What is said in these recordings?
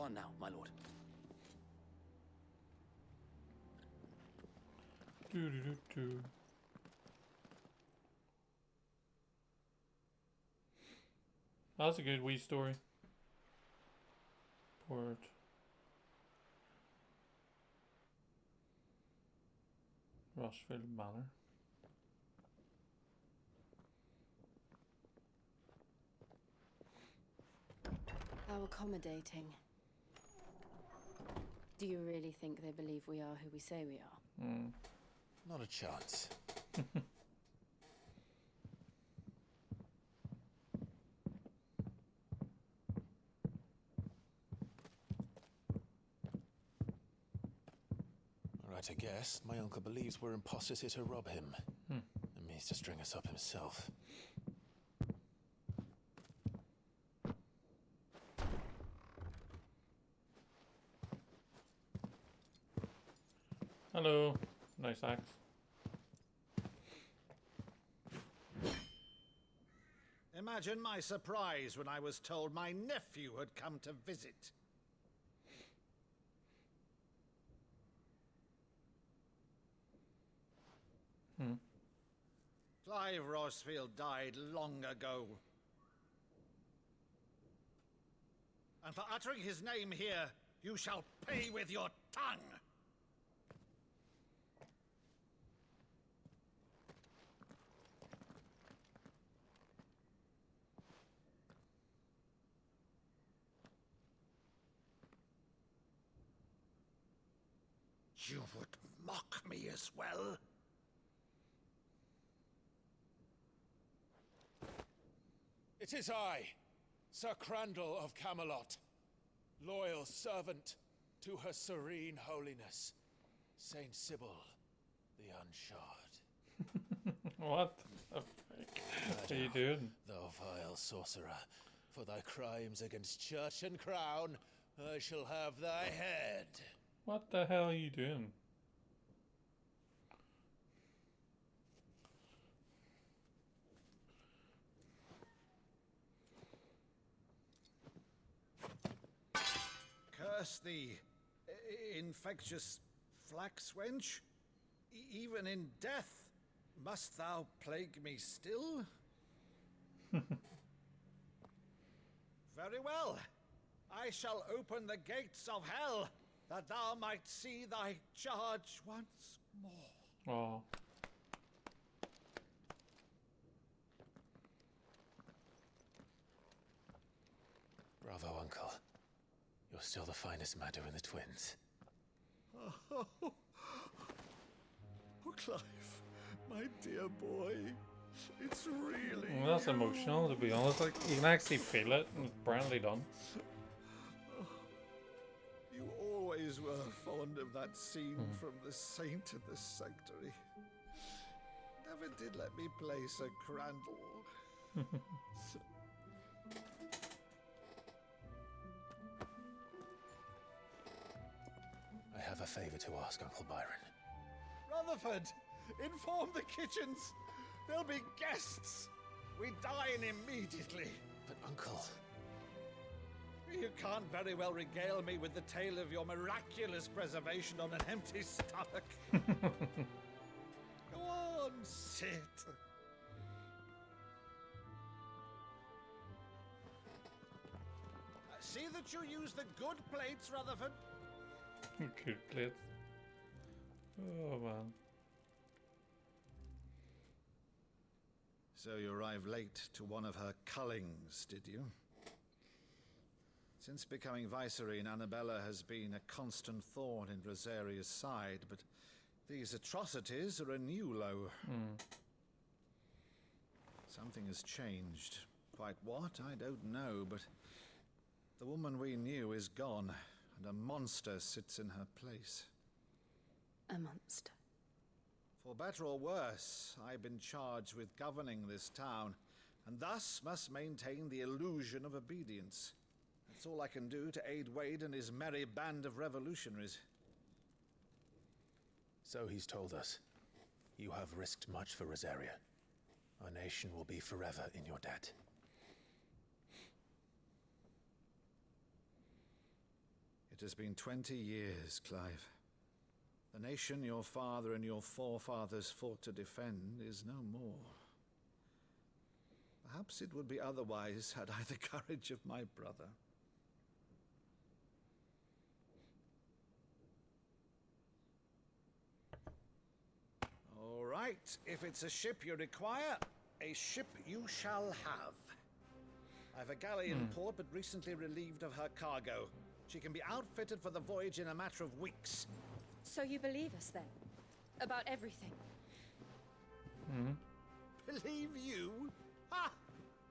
on now, my lord. That's a good wee story. Port. Rossfield Manor. How accommodating. Do you really think they believe we are who we say we are? Not a chance. Right, I guess. My uncle believes we're imposters here to rob him. And means to string us up himself. Hello. Nice axe. Imagine my surprise when I was told my nephew had come to visit. Clive Rossfield died long ago. And for uttering his name here, you shall pay with your tongue! You would mock me as well? It is I, Sir Crandall of Camelot, loyal servant to Her Serene Holiness, Saint Sybil the Unshod. What the frick are you doing? Thou vile sorcerer, for thy crimes against church and crown, I shall have thy head. What the hell are you doing? Curse thee, infectious flax wench. Even in death, must thou plague me still? Very well. I shall open the gates of hell, that thou might see thy charge once more. Oh. Bravo, Uncle. You're still the finest Maddo in the twins. Oh, Clive, my dear boy, it's really Well, that's emotional, to be honest. Like, you can actually feel it, and it's brilliantly done. You always were fond of that scene from The Saint and the Sanctuary. Never did let me play Sir Crandall. I have a favor to ask, Uncle Byron. Rutherford, inform the kitchens. There'll be guests. We dine immediately. But, Uncle... You can't very well regale me with the tale of your miraculous preservation on an empty stomach. Go on, sit. See that you use the good plates, Rutherford. Good plates. Oh, man. So you arrived late to one of her cullings, did you? Since becoming Vicereine, Annabella has been a constant thorn in Rosaria's side, but these atrocities are a new low. Something has changed. Quite what, I don't know, but the woman we knew is gone, and a monster sits in her place. A monster. For better or worse, I've been charged with governing this town, and thus must maintain the illusion of obedience. That's all I can do to aid Wade and his merry band of revolutionaries. So he's told us. You have risked much for Rosaria. Our nation will be forever in your debt. has been 20 years, Clive. The nation your father and your forefathers fought to defend is no more. Perhaps it would be otherwise had I the courage of my brother. All right, if it's a ship you require, a ship you shall have. I've a galley in port, but recently relieved of her cargo. She can be outfitted for the voyage in a matter of weeks. So you believe us then? About everything? Believe you? Ha!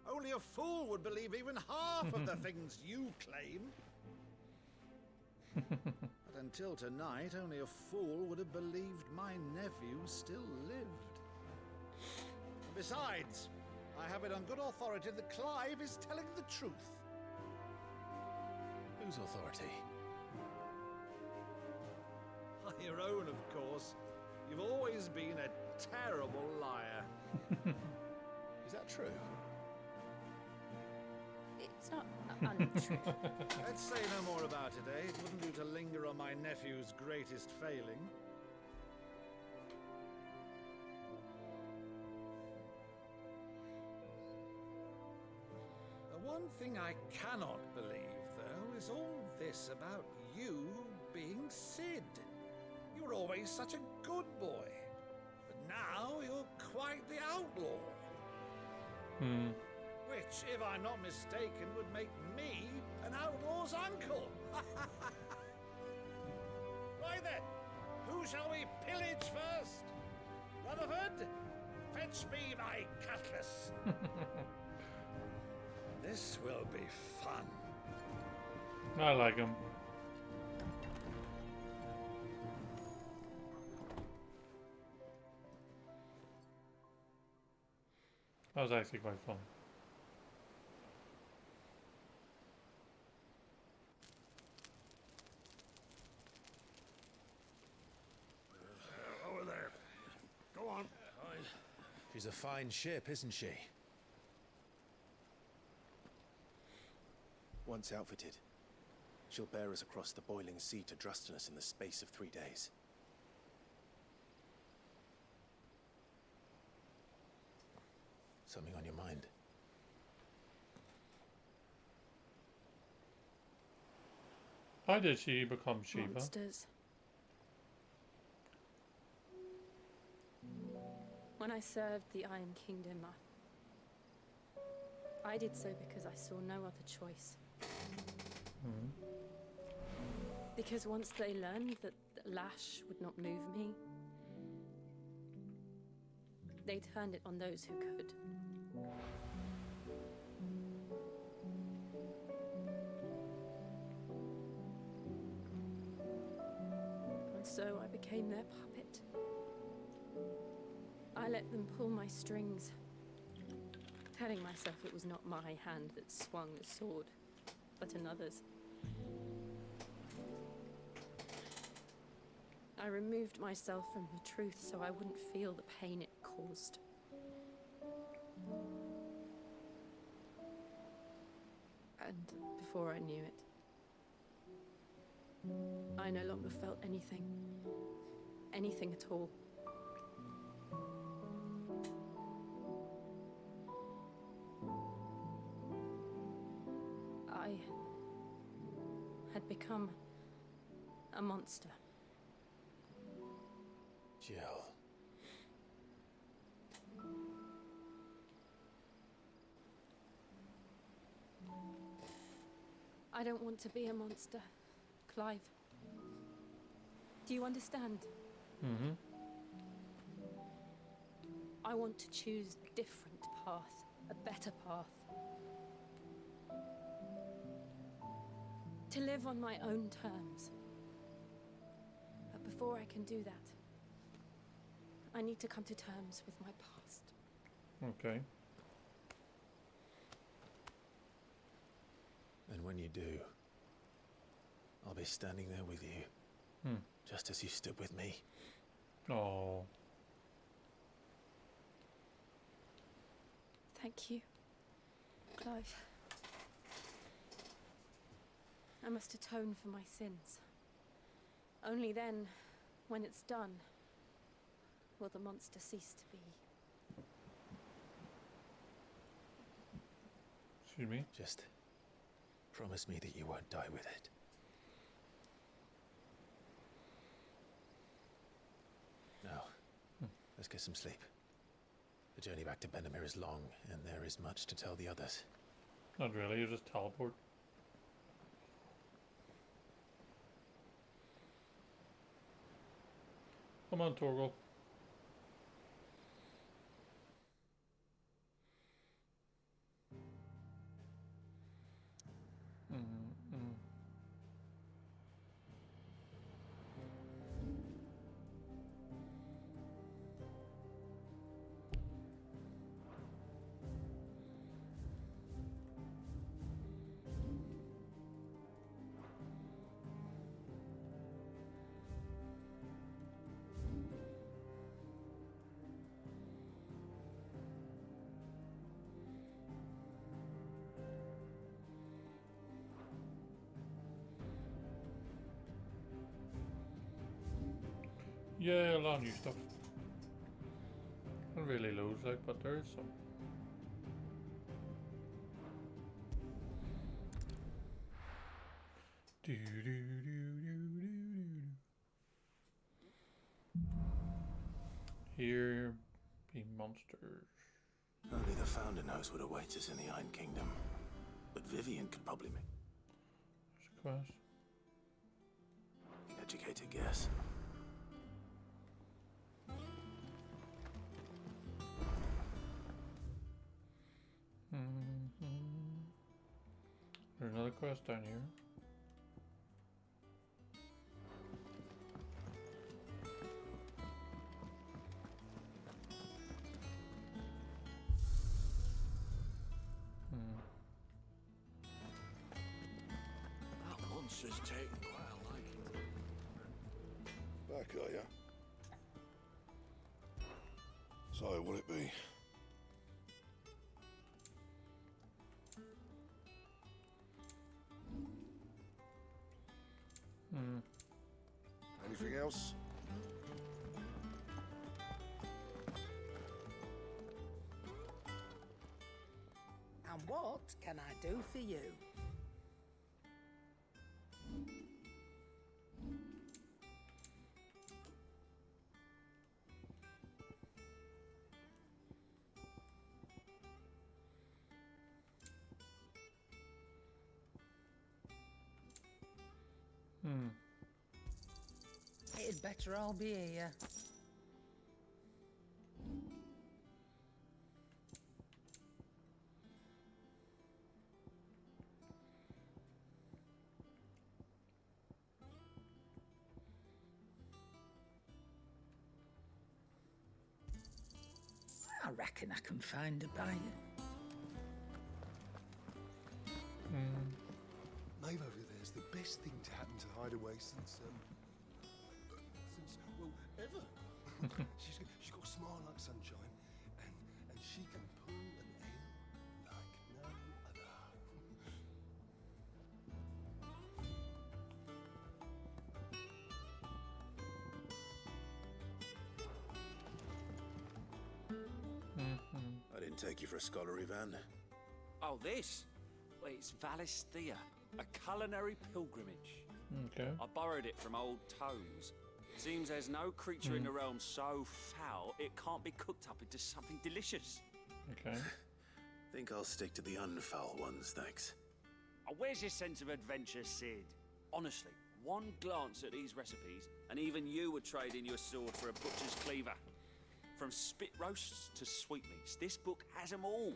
Only a fool would believe even half of the things you claim. But until tonight, only a fool would have believed my nephew still lived. Besides, I have it on good authority that Clive is telling the truth. Whose authority? Your own, of course. You've always been a terrible liar. Is that true? It's not untrue. Let's say no more about it, eh? It wouldn't do to linger on my nephew's greatest failing. The one thing I cannot believe, though, is all this about you being Sid. You were always such a good boy. But now you're quite the outlaw. Which, if I'm not mistaken, would make me an outlaw's uncle. Right then, who shall we pillage first? Rutherford, fetch me my cutlass. This will be fun. I like him. That was actually quite fun. Over there. Go on. She's a fine ship, isn't she? Once outfitted, she'll bear us across the boiling sea to Drustinus in the space of 3 days. Something on your mind? How did she become Shiva? Monsters. When I served the Iron Kingdom, I did so because I saw no other choice. Because once they learned that Lash would not move me, they turned it on those who could. And so I became their puppet. I let them pull my strings, telling myself it was not my hand that swung the sword, but another's. I removed myself from the truth so I wouldn't feel the pain it caused. And before I knew it, I no longer felt anything. Anything at all. I had become a monster. Jill. I don't want to be a monster, Clive. Do you understand? I want to choose a different path, a better path. To live on my own terms. But before I can do that, I need to come to terms with my past. Okay. And when you do, I'll be standing there with you, just as you stood with me. Oh. Thank you, Clive. I must atone for my sins. Only then, when it's done, will the monster cease to be. Excuse me? Just promise me that you won't die with it. Now, let's get some sleep. The journey back to Benamir is long, and there is much to tell the others. Not really, you just teleport. Come on, Torgal. Yeah, a lot of new stuff. Not really loads, like, but there is some. Do do do do do do. Here be monsters. Only the Founder knows what awaits us in the Iron Kingdom. But Vivian could probably make There's a quest. an educated guess. There's another quest down here. That monster's taken quite a liking. Back, are ya? So, will it be? Anything else? And what can I do for you? It'd better all be here. I reckon I can find a buyer. Maeve over there's the best thing to happen to Hideaway since well, ever. she's got a smile like sunshine, and she can pull an ale like no other. I didn't take you for a scholarly van. Oh, this? Well, it's Valisthea, a culinary pilgrimage. Okay. I borrowed it from old tomes. Seems there's no creature in the realm so foul it can't be cooked up into something delicious. Okay. Think I'll stick to the unfoul ones, thanks. Oh, where's your sense of adventure, Sid? Honestly, one glance at these recipes, and even you would trade in your sword for a butcher's cleaver. From spit roasts to sweetmeats, this book has them all.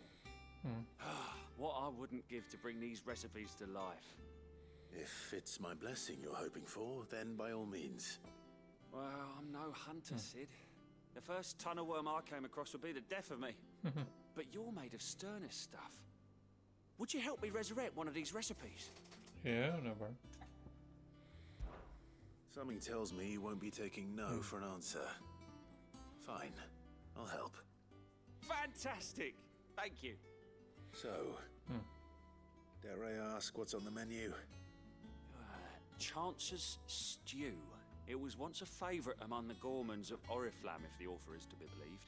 What I wouldn't give to bring these recipes to life. If it's my blessing you're hoping for, then by all means. Well, I'm no hunter, Sid. The first ton of worm I came across would be the death of me. But you're made of sterner stuff. Would you help me resurrect one of these recipes? Yeah, never. Something tells me you won't be taking no for an answer. Fine, I'll help. Fantastic! Thank you. So, dare I ask what's on the menu? Chance's Stew. It was once a favourite among the gourmands of Oriflamme, if the author is to be believed.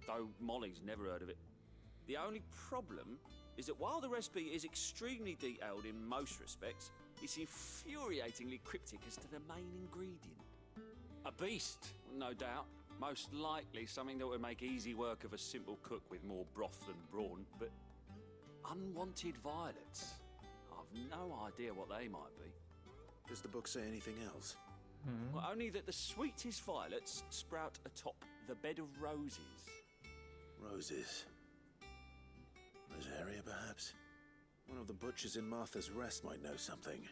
Though Molly's never heard of it. The only problem is that while the recipe is extremely detailed in most respects, it's infuriatingly cryptic as to the main ingredient. A beast, no doubt. Most likely something that would make easy work of a simple cook with more broth than brawn, but unwanted violets. I've no idea what they might be. Does the book say anything else? Well, only that the sweetest violets sprout atop the bed of roses. Roses. Rosaria, perhaps? One of the butchers in Martha's Rest might know something.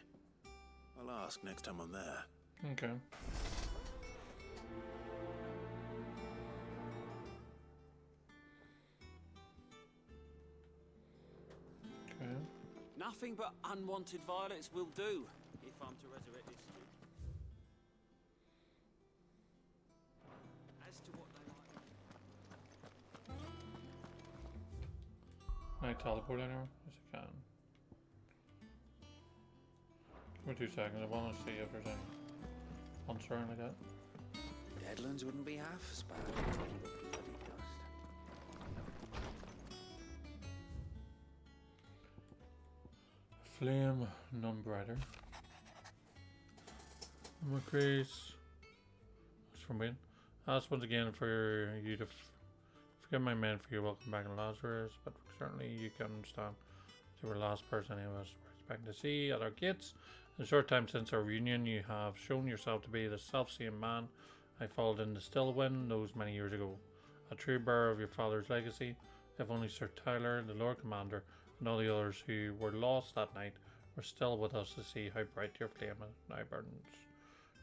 I'll ask next time I'm there. Okay. Okay. Nothing but unwanted violets will do if I'm to resurrect this stew. As to what they might be. Can I teleport anywhere? Yes, I can. Give me 2 seconds. I want to see if there's any monster or anything like that. Deadlands wouldn't be half as bad. Bloody dust. Flame, none brighter. Increase. What's from Wayne? Ask once again for you to forgive my men for your welcome back in Lazarus, but certainly you can understand you were the last person any of us were expecting to see at our gates. In the short time since our reunion, you have shown yourself to be the self-same man I followed in the Stillwind those many years ago, a true bearer of your father's legacy. If only Sir Tyler, the Lord Commander, and all the others who were lost that night were still with us to see how bright your flame now burns.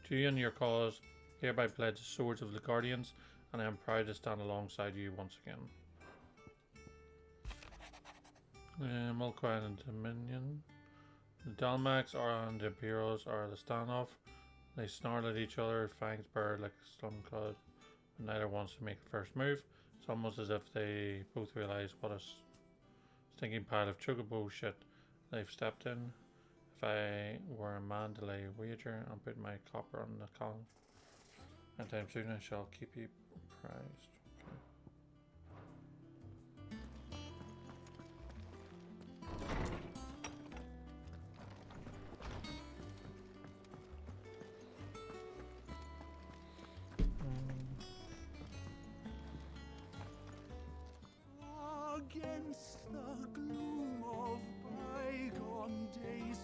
To you and your cause, hereby pledge the swords of the Guardians, and I am proud to stand alongside you once again. Mulquine and Dominion. The Dalmacs and the Imperials are the standoff. They snarl at each other, fangs bared like a slum cloud, but neither wants to make the first move. It's almost as if they both realise what a stinking pile of chocobo shit they've stepped in. If I were a man to lay a wager, I'll put my copper on the column. Anytime soon I shall keep you apprised. Against the gloom of bygone days,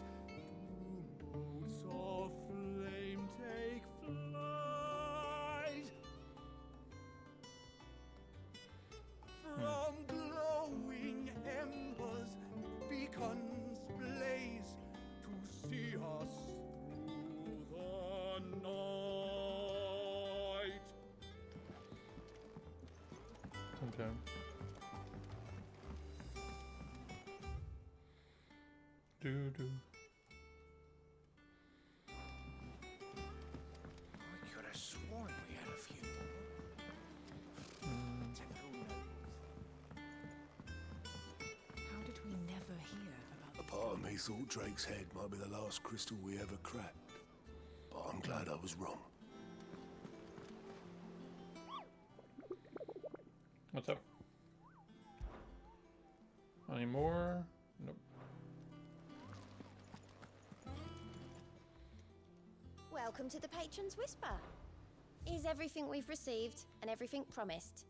bolts of flame take flight. From glowing embers, beacons blaze to see us through the night. Okay. Do. I could have sworn we had a few more. How did we never hear about A part of me thought Drake's head might be the last crystal we ever cracked. But I'm glad I was wrong. What's up? Any more? Nope. Welcome to the Patron's Whisper. Is everything we've received and everything promised?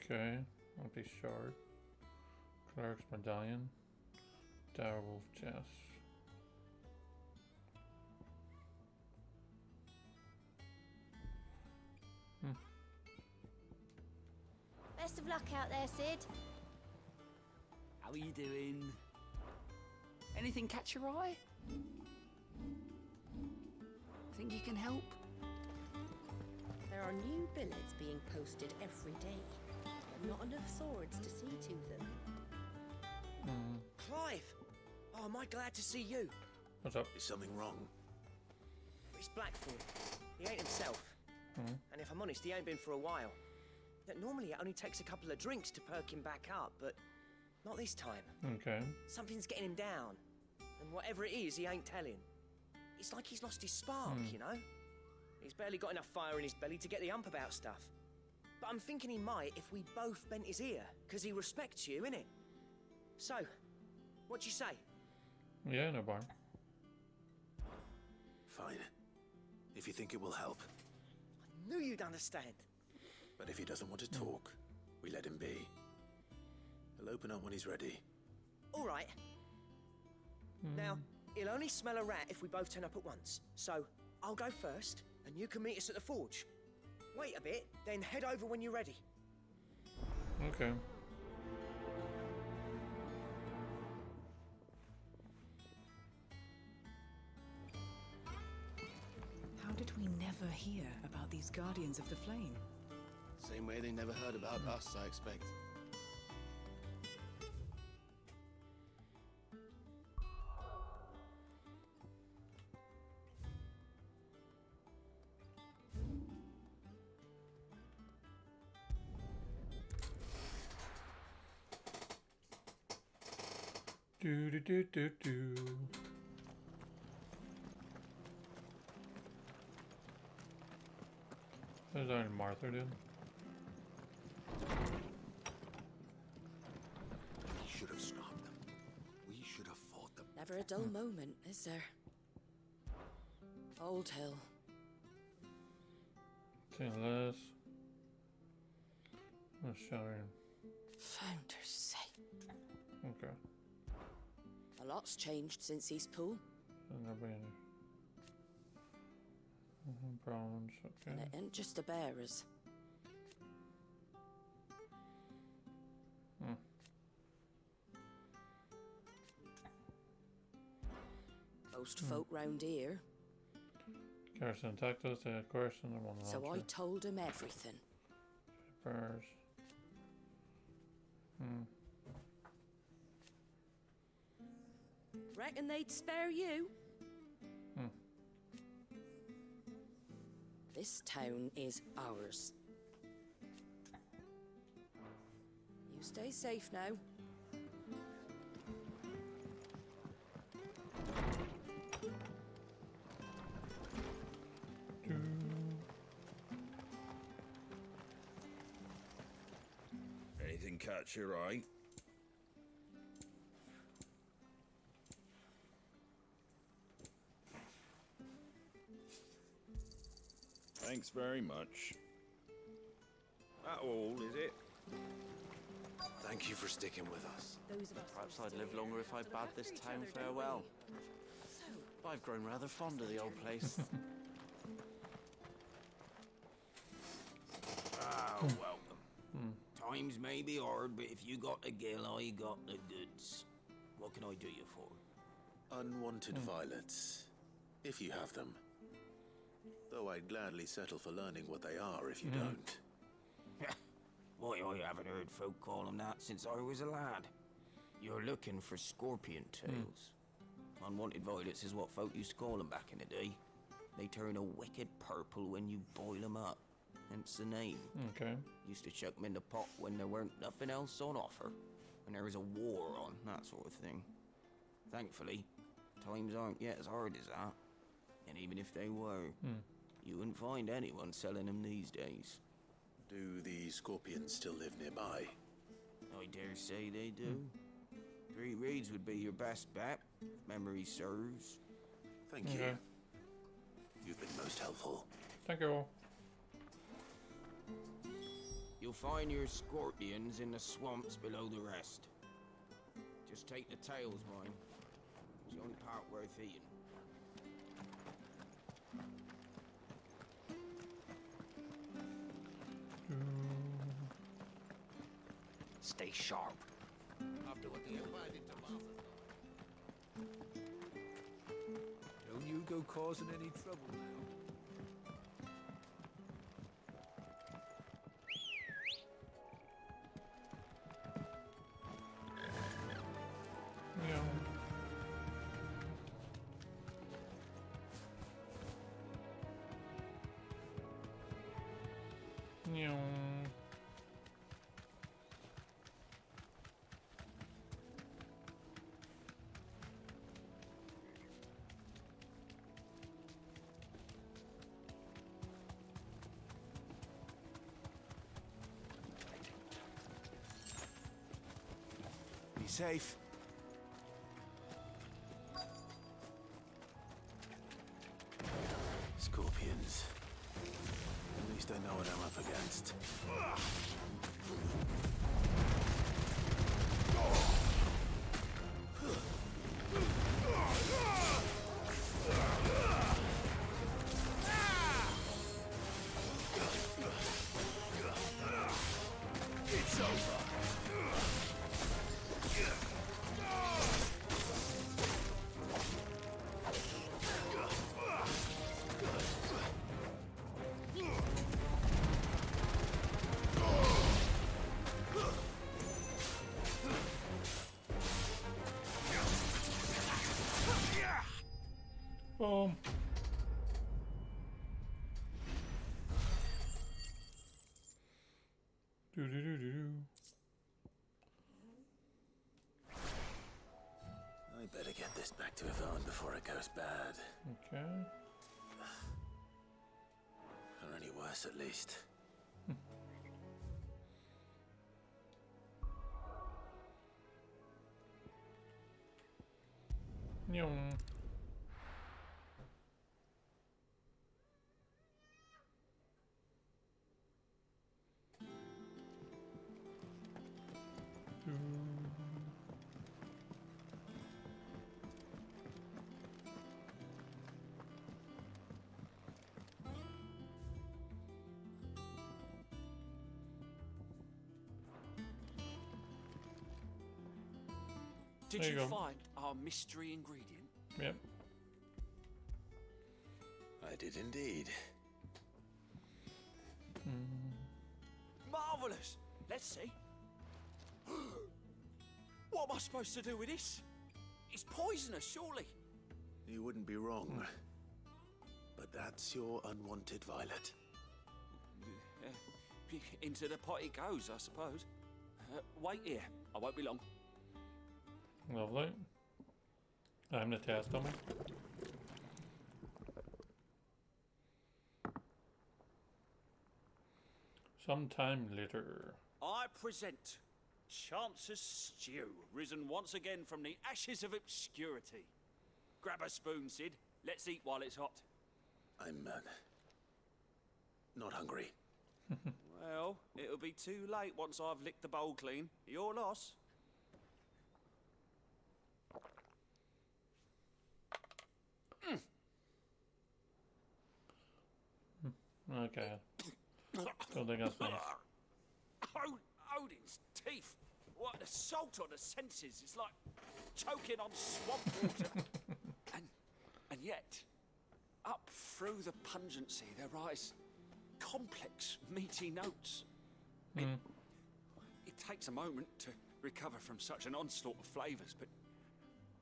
Okay. Empty shard. Cleric's medallion. Direwolf chest. Best of luck out there, Sid. How are you doing? Anything catch your eye? Think you can help? There are new billets being posted every day, but not enough swords to see to them. Clive! Oh, am I glad to see you? What's up? Is something wrong? It's Blackthorn. He ain't himself. And if I'm honest, he ain't been for a while. Normally it only takes a couple of drinks to perk him back up, but Not this time. Okay. Something's getting him down. And whatever it is, he ain't telling. It's like he's lost his spark, you know? He's barely got enough fire in his belly to get the ump about stuff. But I'm thinking he might if we both bent his ear, because he respects you, innit? So, what do you say? Yeah, no bar. Fine. If you think it will help. I knew you'd understand. But if he doesn't want to talk, we let him be. He'll open up when he's ready. All right. Now, he'll only smell a rat if we both turn up at once. So, I'll go first, and you can meet us at the forge. Wait a bit, then head over when you're ready. Okay. How did we never hear about these Guardians of the Flame? Same way they never heard about us, I expect. Do do do do do. There's only Martha, dude. We should have stopped them. We should have fought them. Never a dull moment, is there? Old Hill. Unless I'm showing. Found her safe. Okay. A lot's changed since East Pool. There'll be any problems. Okay. And it ain't just the bearers. Most folk round here. Garrison attacked us, of course, and the one So I told him everything. Bears. Reckon they'd spare you? This town is ours. You stay safe now. Anything catch your eye? Thanks very much. That all, is it? Thank you for sticking with us. Those of us Perhaps I'd live longer if I bade this town farewell. I've grown rather fond of the old place. Welcome. Times may be hard, but if you got the gill, I got the goods. What can I do you for? Unwanted violets, if you have them. Though I'd gladly settle for learning what they are if you don't. Why, I haven't heard folk call them that since I was a lad. You're looking for scorpion tails. Unwanted violets is what folk used to call them back in the day. They turn a wicked purple when you boil them up. Hence the name. Okay. Used to chuck them in the pot when there weren't nothing else on offer. When there was a war on, that sort of thing. Thankfully, times aren't yet as hard as that. And even if they were, you wouldn't find anyone selling them these days. Do the scorpions still live nearby? I dare say they do. 3 Reeds would be your best bet, if memory serves. Thank you. You've been most helpful. Thank you. You'll find your scorpions in the swamps below the rest. Just take the tails, mind. It's the only part worth eating. Stay sharp. After what they invited to Martha. Don't you go causing any trouble now. Yeah. Yeah. safe. Scorpions. At least I know what I'm up against. It's over. Boom. Do do do do do. I better get this back to Yvonne before it goes bad. Okay. Or any worse, at least. Nyong. Did There you you go. find our mystery ingredient? Yep. I did indeed. Marvelous! Let's see. What am I supposed to do with this? It's poisonous, surely. You wouldn't be wrong. But that's your unwanted violet. Into the pot it goes, I suppose. Wait here. I won't be long. Lovely. I'm the test dummy. Sometime later. I present Chance's Stew, risen once again from the ashes of obscurity. Grab a spoon, Sid. Let's eat while it's hot. I'm not hungry. Well, it'll be too late once I've licked the bowl clean. Your loss. Okay. Don't think that's nice. Odin's teeth. What assault on the senses. It's like choking on swamp water. and yet, up through the pungency, there rise complex, meaty notes. It takes a moment to recover from such an onslaught of flavours, but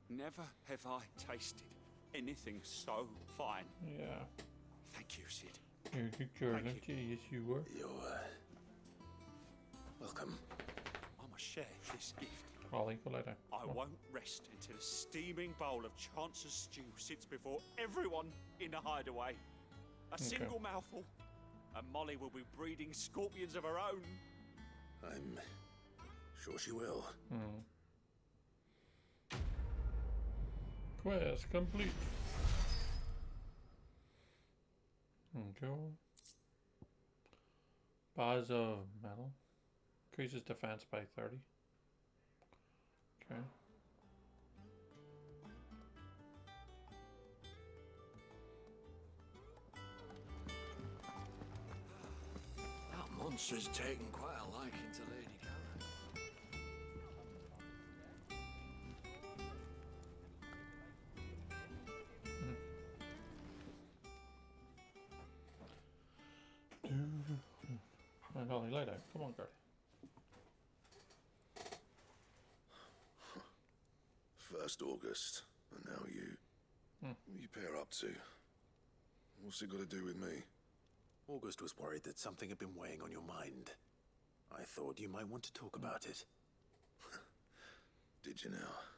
never have I tasted anything so fine. Yeah. Thank you, Sid. You're a good girl, aren't you? Yes, you were. You're welcome. I must share this gift. Ollie, go lie down. I won't rest until a steaming bowl of Chance's Stew sits before everyone in the hideaway. A single mouthful, and Molly will be breeding scorpions of her own. I'm sure she will. Quest complete. Go. Bars of metal. Increases defense by 30. Okay. That monster's taken quite a liking to Lady Karen. And Ollie, lie down. Come on, Carly. First August, and now you. What you pair up to? What's it got to do with me? August was worried that something had been weighing on your mind. I thought you might want to talk about it. Did you now?